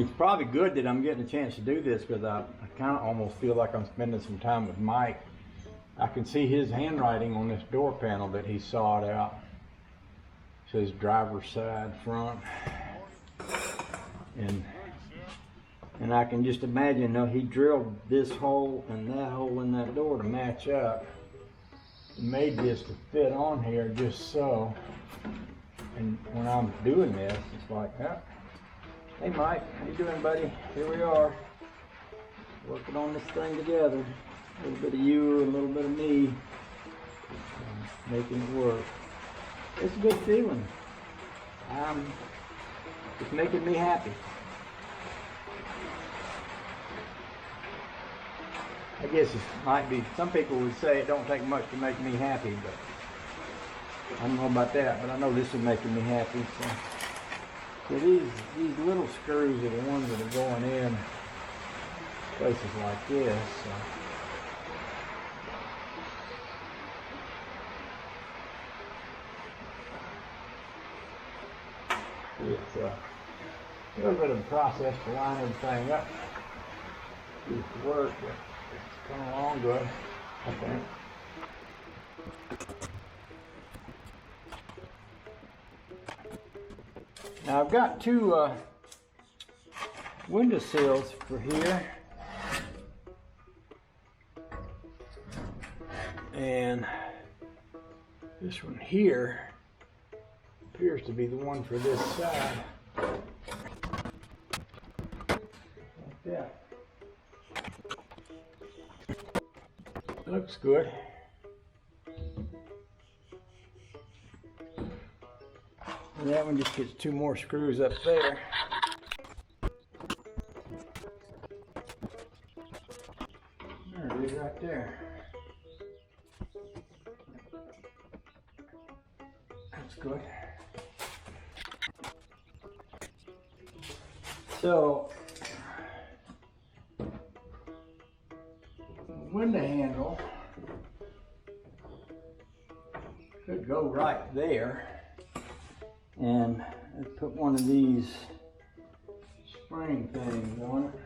It's probably good that I'm getting a chance to do this because I kind of almost feel like I'm spending some time with Mike. I can see his handwriting on this door panel that he sawed out. It says driver's side front. And I can just imagine, you know, he drilled this hole and that hole in that door to match up. He made this to fit on here just so. And when I'm doing this, it's like, oh, hey Mike, how you doing, buddy? Here we are, working on this thing together. A little bit of you and a little bit of me, making it work. It's a good feeling. It's making me happy. I guess it might be, some people would say it don't take much to make me happy, but I don't know about that, but I know this is making me happy. So these little screws are the ones that are going in places like this. So. It's a little bit of a process to line everything up. Used to work, but it's coming along good, I think. Now I've got two window sills for here, and this one here appears to be the one for this side. Like that. Looks good. And that one just gets two more screws up there. There it is right there. That's good. So, window handle could go right there, and I put one of these spring things on it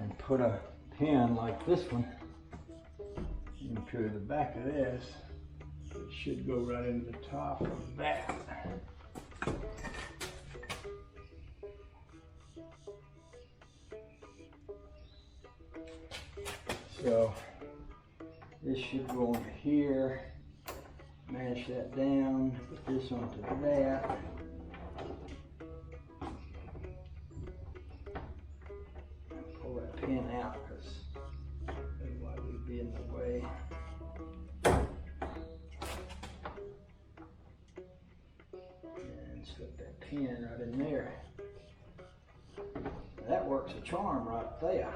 and put a pin like this one into the back of this. It should go right into the top of that. So this should go into here, mash that down, put this onto that. Pull that pin out because otherwise it would be in the way. And slip that pin right in there. That works a charm right there.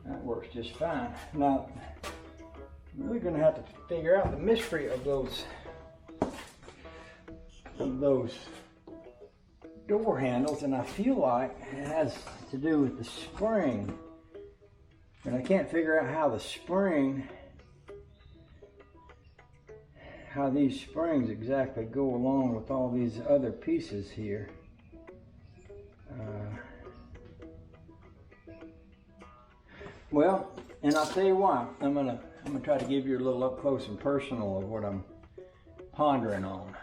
That works just fine. Now, I'm really going to have to figure out the mystery of those door handles, and I feel like it has to do with the spring. And I can't figure out how these springs exactly go along with all these other pieces here. Well, and I'll tell you why. I'm gonna try to give you a little up close and personal of what I'm pondering on.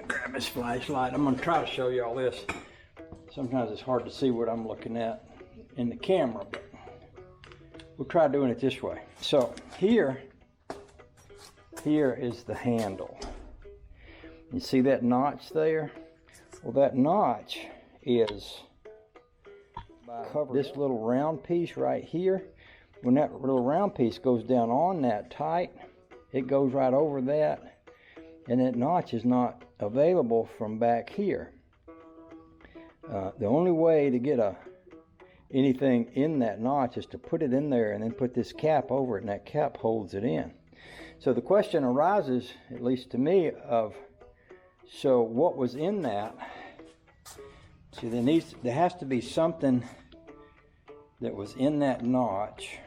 Grab this flashlight. I'm gonna try to show you all this. Sometimes it's hard to see what I'm looking at in the camera, but we'll try doing it this way. So here is the handle. You see that notch there? Well, that notch is cover this little round piece right here. When that little round piece goes down on that tight, it goes right over that, and that notch is not available from back here. The only way to get anything in that notch is to put it in there and then put this cap over it, and that cap holds it in. So the question arises, at least to me, of so what was in that? See, there has to be something that was in that notch,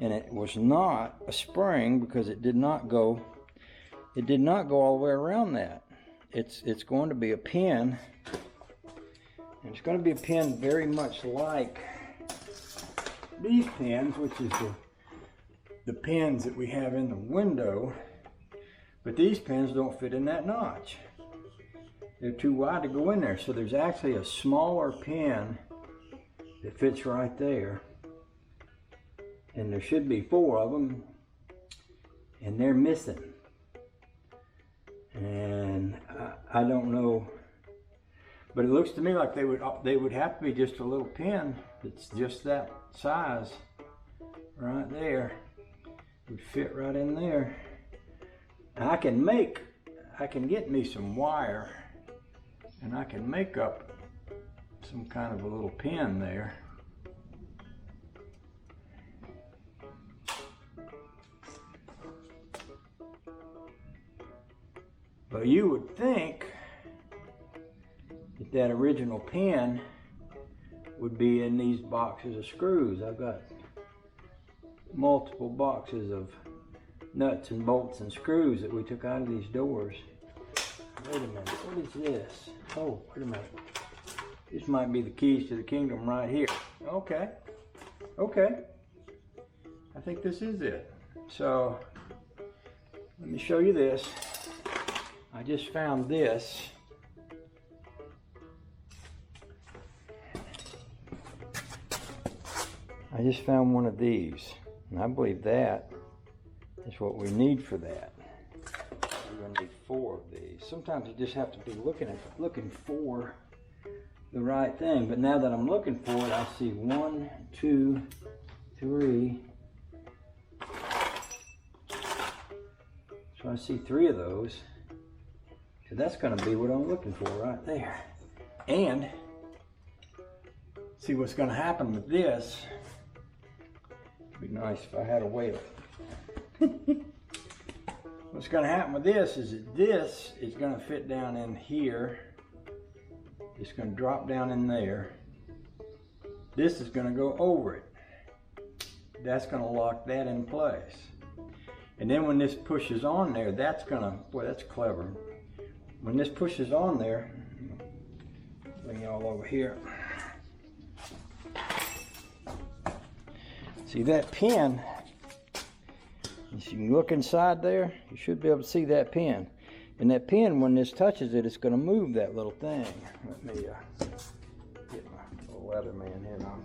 and it was not a spring because it did not go all the way around that. It's going to be a pin, and it's going to be a pin very much like these pins, which is the pins that we have in the window, but these pins don't fit in that notch. They're too wide to go in there, so there's actually a smaller pin that fits right there, and there should be 4 of them, and they're missing. And I don't know, but it looks to me like they would have to be just a little pin that's just that size right there. Would fit right in there. And I can get me some wire, and I can make up some kind of a little pin there. But you would think that original pin would be in these boxes of screws. I've got multiple boxes of nuts and bolts and screws that we took out of these doors. Wait a minute, what is this? Oh, wait a minute. This might be the keys to the kingdom right here. Okay, okay. I think this is it. So, let me show you this. I just found this. I just found one of these, and I believe that is what we need for that. We're going to need 4 of these. Sometimes you just have to be looking for the right thing, but now that I'm looking for it, I see 1, 2, 3. So I see 3 of those. So that's going to be what I'm looking for right there. And see what's going to happen with this. It'd be nice if I had a way to. What's going to happen with this is that this is going to fit down in here. It's going to drop down in there. This is going to go over it. That's going to lock that in place. And then when this pushes on there, that's going to, boy, that's clever. When this pushes on there, bring it all over here. See that pin? If you can look inside there, you should be able to see that pin. And that pin, when this touches it, it's going to move that little thing. Let me get my little leather man here and I'll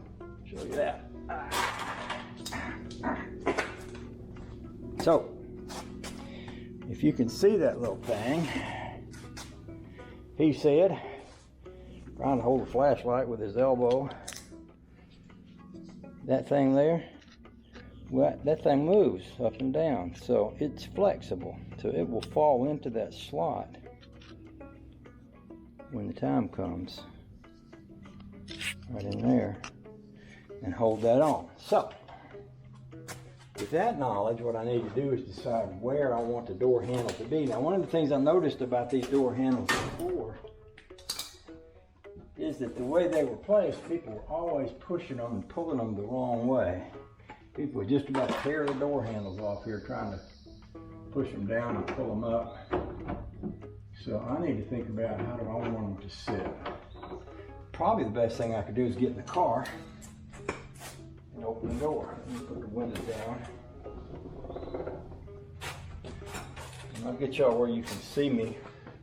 show you that. So, if you can see that little thing, he said, trying to hold a flashlight with his elbow, that thing there, well, that thing moves up and down, so it's flexible, so it will fall into that slot when the time comes, right in there, and hold that on. So, with that knowledge, what I need to do is decide where I want the door handle to be. Now, one of the things I noticed about these door handles before is that the way they were placed, people were always pushing them and pulling them the wrong way. People would just about tear the door handles off here trying to push them down and pull them up. So I need to think about how do I want them to sit. Probably the best thing I could do is get in the car and open the door. Let me put the window down. And I'll get y'all where you can see me.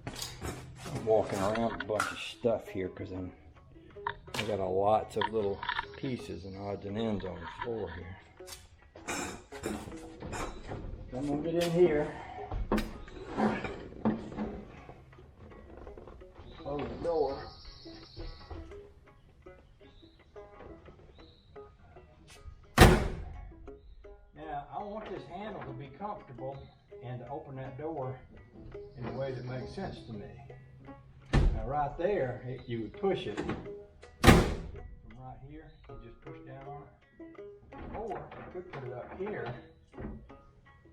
I'm walking around with a bunch of stuff here because I got lots of little pieces and odds and ends on the floor here. I'm gonna get in here. Close the door. Now, I want this handle to be comfortable and to open that door in a way that makes sense to me. Now, right there, you would push it from right here. You just push down on it. Or you could put it up here.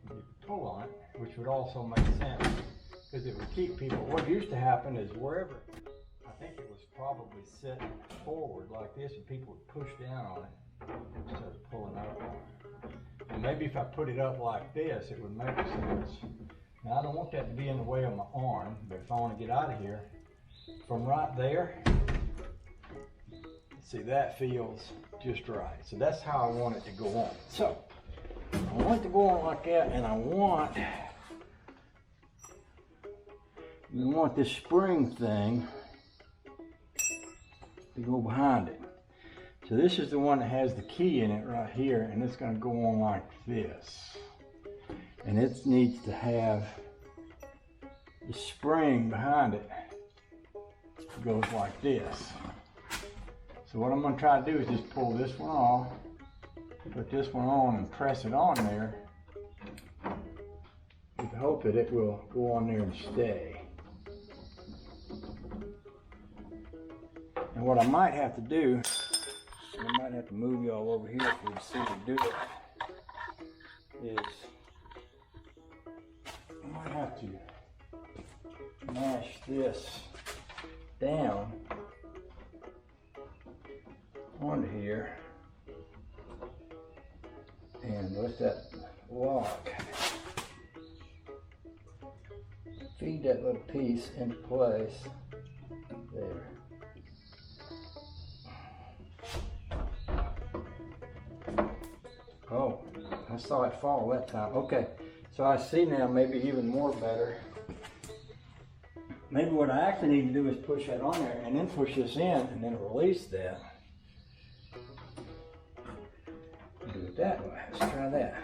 You pull on it, which would also make sense because it would keep people. What used to happen is wherever, I think it was probably set forward like this, and people would push down on it instead of pulling up on it. And maybe if I put it up like this, it would make sense. Now I don't want that to be in the way of my arm, but if I want to get out of here, from right there, see, that feels just right. So that's how I want it to go on. So I want it to go on like that, and we want this spring thing to go behind it. So this is the one that has the key in it right here, and it's going to go on like this. And it needs to have the spring behind it. It goes like this. So what I'm going to try to do is just pull this one off, put this one on and press it on there with the hope that it will go on there and stay. And what I might have to do, I might have to move y'all over here for you to see me do it, is I might have to mash this down onto here and let that lock feed that little piece into place there. Oh, I saw it fall that time. Okay, so I see now maybe even more better. Maybe what I actually need to do is push that on there and then push this in and then release that. Do it that way. Let's try that.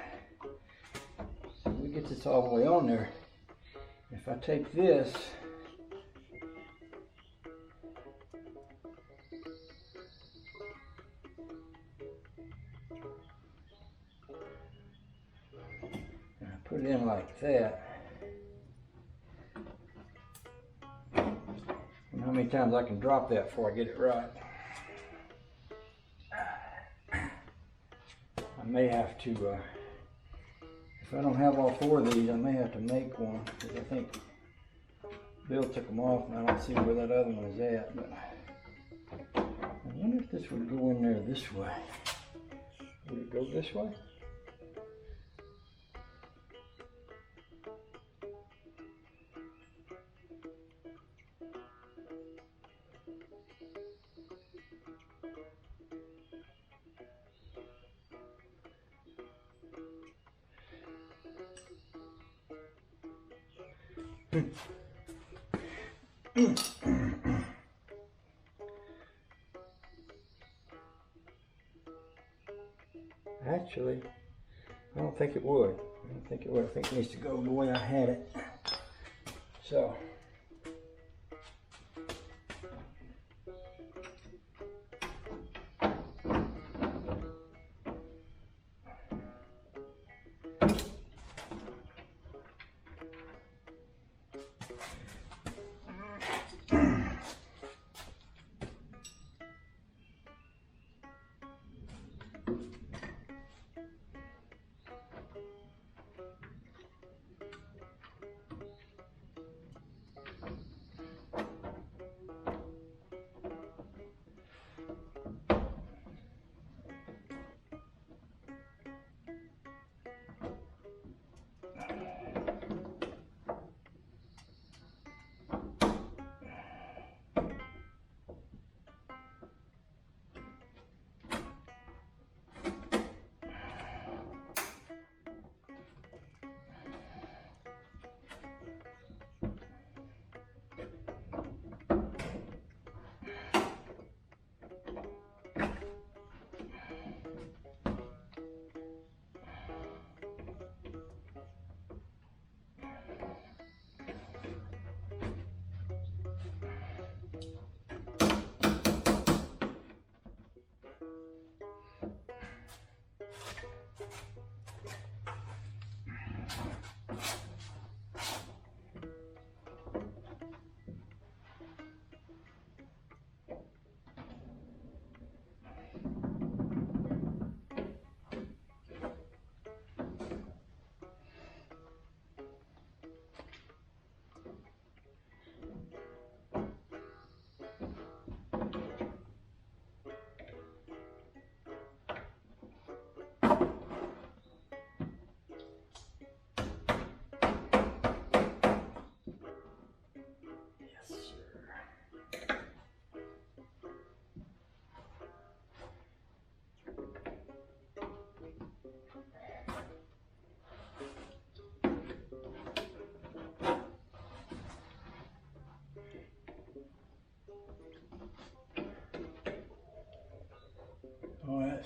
So we get this all the way on there. If I take this, and I put it in like that. How many times I can drop that before I get it right. I may have to, if I don't have all four of these, I may have to make one, because I think Bill took them off and I don't see where that other one is at. But I wonder if this would go in there this way. Would it go this way? Actually, I don't think it would. I don't think it would. I think it needs to go the way I had it. So.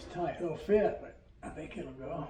a tight little fit, but I think it'll go.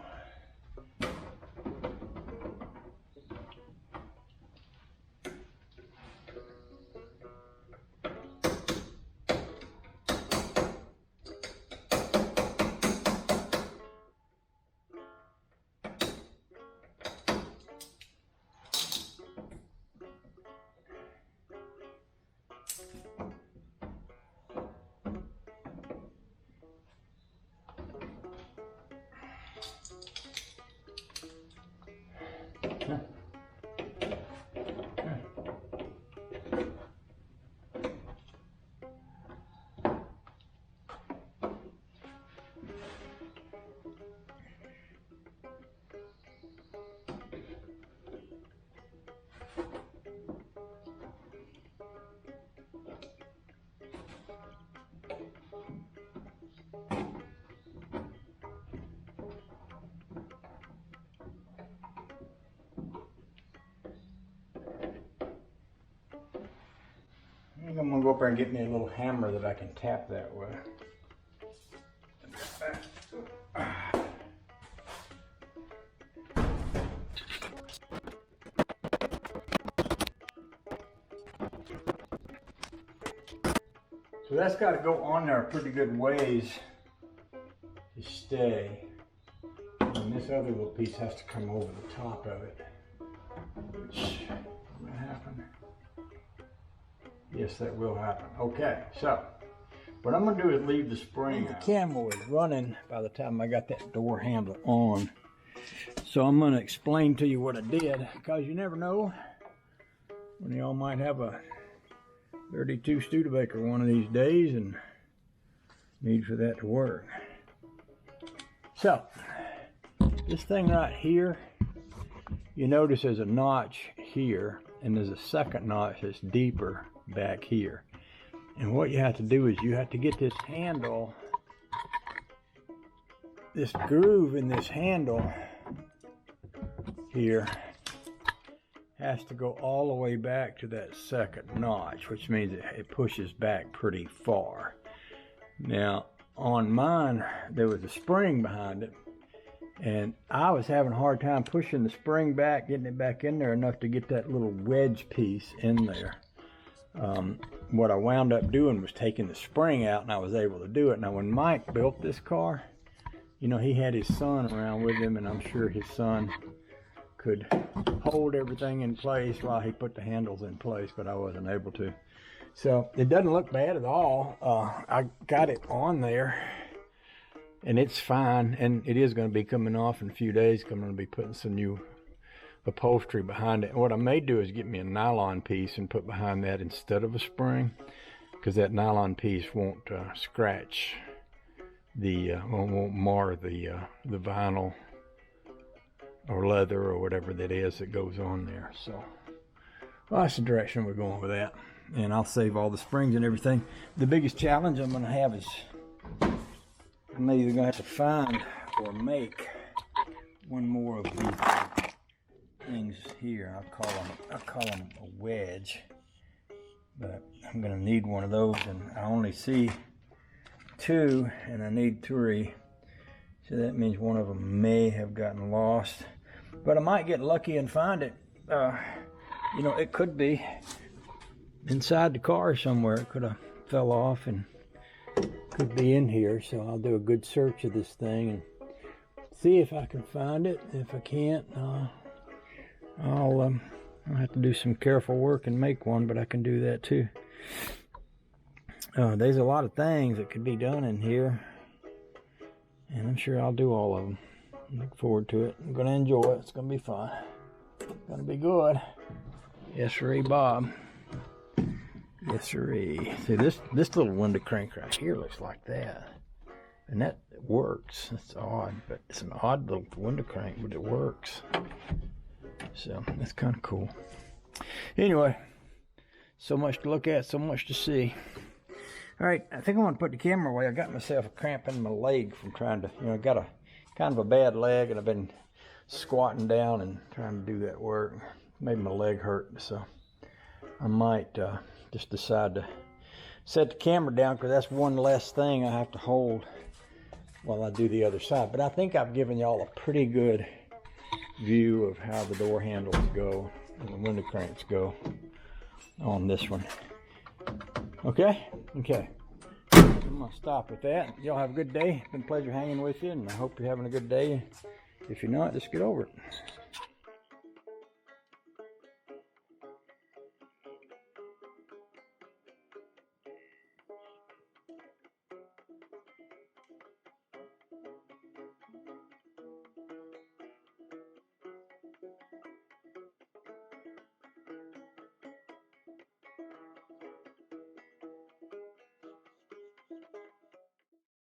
I think I'm gonna go up there and get me a little hammer that I can tap that way. So that's got to go on there a pretty good ways to stay. And this other little piece has to come over the top of it, which will happen. Yes, that will happen. Okay, so what I'm gonna do is leave the spring out. The camera was running by the time I got that door handle on. So I'm gonna explain to you what I did, because you never know when y'all might have a 32 Studebaker one of these days and need for that to work. So this thing right here, you notice there's a notch here and there's a second notch that's deeper back here. And what you have to do is you have to get this handle, this groove in this handle here has to go all the way back to that second notch, which means it pushes back pretty far. Now on mine there was a spring behind it, and I was having a hard time pushing the spring back, getting it back in there enough to get that little wedge piece in there. What I wound up doing was taking the spring out, and I was able to do it. Now when Mike built this car, you know, he had his son around with him, and I'm sure his son could hold everything in place while he put the handles in place, but I wasn't able to. So it doesn't look bad at all. I got it on there and it's fine, and it is going to be coming off in a few days. I'm going to be putting some new upholstery behind it. And what I may do is get me a nylon piece and put behind that instead of a spring, because that nylon piece won't scratch the won't mar the vinyl or leather or whatever that is that goes on there. So well, that's the direction we're going with that, and I'll save all the springs and everything. The biggest challenge I'm going to have is I'm either going to have to find or make one more of these things here. I'll call them a wedge, but I'm going to need one of those, and I only see 2 and I need 3, so that means one of them may have gotten lost, but I might get lucky and find it. You know, it could be inside the car somewhere. It could have fell off and could be in here, so I'll do a good search of this thing and see if I can find it. If I can't, I'll have to do some careful work and make one, but I can do that too. There's a lot of things that could be done in here, and I'm sure I'll do all of them. Look forward to it. I'm going to enjoy it. It's going to be fun. It's going to be good. Yes, sirree, Bob. Yes, sirree. See, this little window crank right here looks like that, and that works. It's odd, but it's an odd little window crank, but it works. So that's kind of cool. Anyway, so much to look at, so much to see. All right, I think I want to put the camera away. I got myself a cramp in my leg from trying to, I got a kind of a bad leg, and I've been squatting down and trying to do that work. Made my leg hurt, so I might just decide to set the camera down, because that's one less thing I have to hold while I do the other side. But I think I've given y'all a pretty good view of how the door handles go and the window cranks go on this one. Okay? Okay. I'm going to stop with that. Y'all have a good day. It's been a pleasure hanging with you, and I hope you're having a good day. If you're not, just get over it.